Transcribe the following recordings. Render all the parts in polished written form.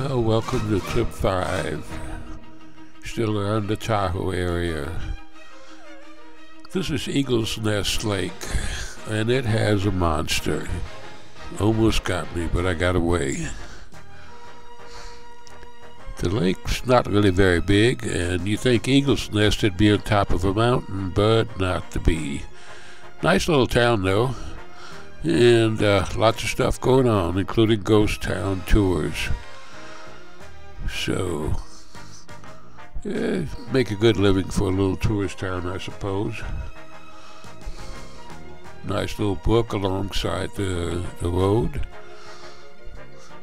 Well, welcome to Trip 5. Still around the Tahoe area. This is Eagle's Nest Lake, and it has a monster. Almost got me, but I got away. The lake's not really very big, and you think Eagle's Nest would be on top of a mountain, but not to be. Nice little town, though, and lots of stuff going on, including ghost town tours. So, yeah, make a good living for a little tourist town, I suppose. Nice little brook alongside the road.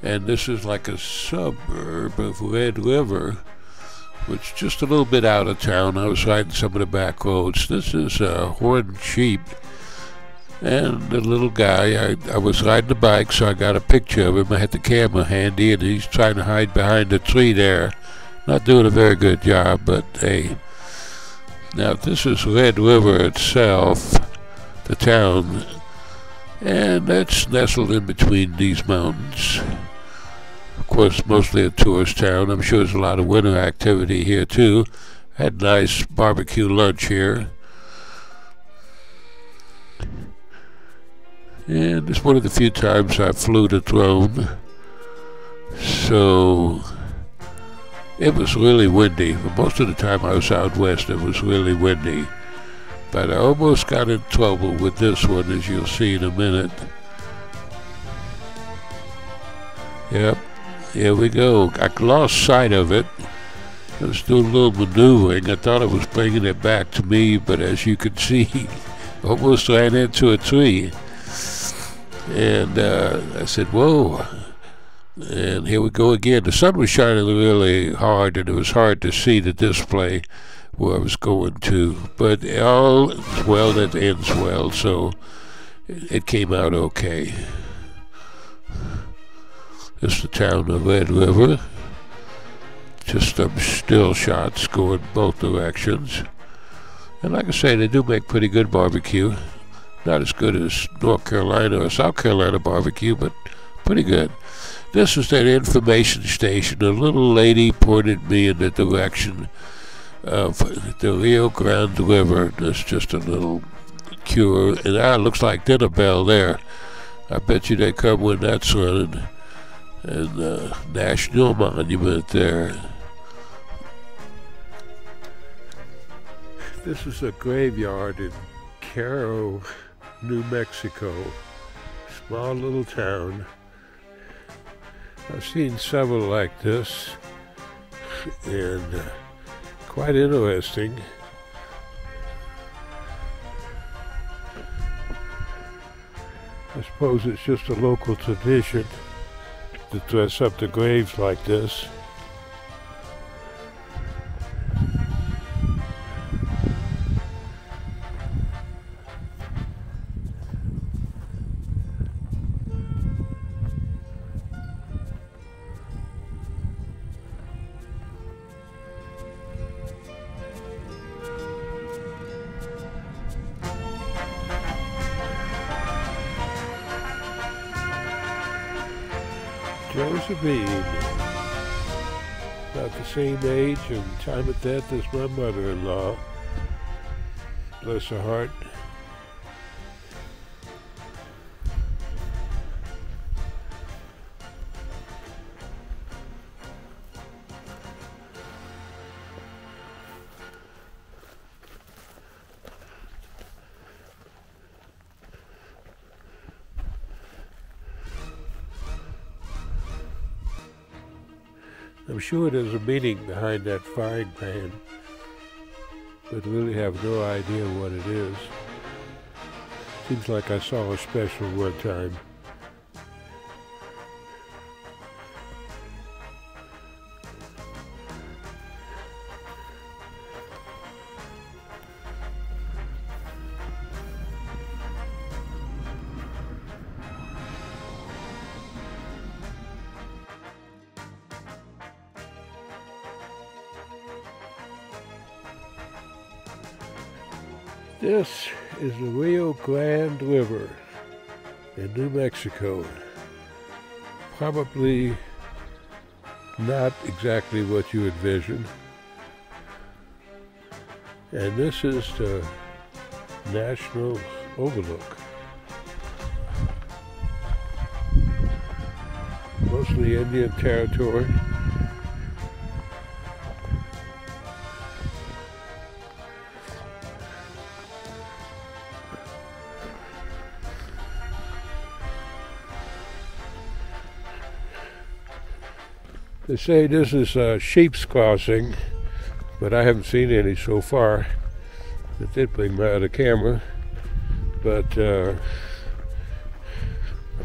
And this is like a suburb of Red River, which is just a little bit out of town. I was riding some of the back roads. This is horned sheep. And the little guy, I was riding a bike, so I got a picture of him. I had the camera handy, and he's trying to hide behind a tree there. Not doing a very good job, but hey. Now, this is Red River itself, the town, and it's nestled in between these mountains. Of course, mostly a tourist town. I'm sure there's a lot of winter activity here, too. Had nice barbecue lunch here. And it's one of the few times I flew the drone. So it was really windy. Most of the time I was out west, it was really windy. But I almost got in trouble with this one, as you'll see in a minute. Yep, here we go. I lost sight of it. I was doing a little maneuvering. I thought I was bringing it back to me, but as you can see, almost ran into a tree. And I said, whoa. And here we go again. The sun was shining really hard, and it was hard to see the display where I was going to. But all is well that ends well, so it came out okay. This is the town of Red River. Just some still shots going both directions. And like I say, they do make pretty good barbecue. Not as good as North Carolina or South Carolina barbecue, but pretty good. This is that information station. A little lady pointed me in the direction of the Rio Grande River. There's just a little cure, and it looks like dinner bell there. I bet you they come when that's running. And National Monument there. This is a graveyard in Cerro, New Mexico. Small little town. I've seen several like this, and quite interesting. I suppose it's just a local tradition to dress up the graves like this. Josephine, about the same age and time of death as my mother-in-law. Bless her heart. I'm sure there's a meaning behind that frying pan, but really have no idea what it is. Seems like I saw a special one time. This is the Rio Grande River in New Mexico. Probably not exactly what you envision. And this is the National Overlook. Mostly Indian territory. They say this is a sheep's crossing, but I haven't seen any so far. I did bring my other camera, but I'm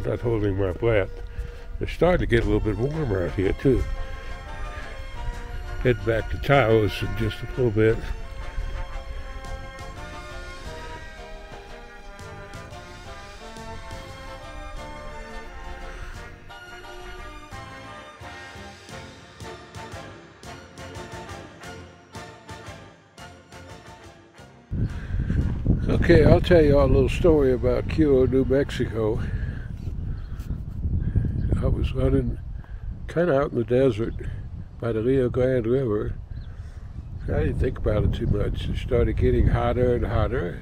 not holding my breath. It's starting to get a little bit warmer out here too. Head back to Taos in just a little bit. Okay, I'll tell you all a little story about Cerro, New Mexico. I was running kind of out in the desert by the Rio Grande River. I didn't think about it too much. It started getting hotter and hotter.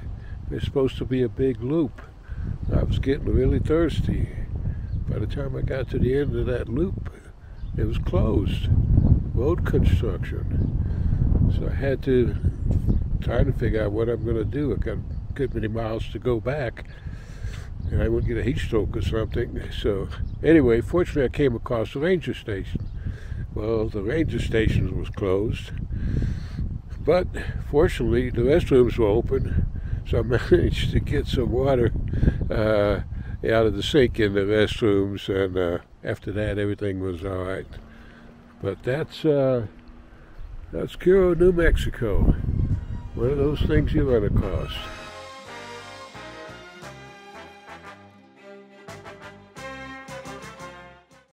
It's supposed to be a big loop. I was getting really thirsty. By the time I got to the end of that loop, it was closed. Road construction. So I had to try to figure out what I'm going to do. I got a good many miles to go back, and I wouldn't get a heat stroke or something. So anyway, fortunately I came across the ranger station. Well, the ranger station was closed, but fortunately the restrooms were open, so I managed to get some water out of the sink in the restrooms, and after that everything was all right. But that's Cerro, New Mexico. One of those things you run across.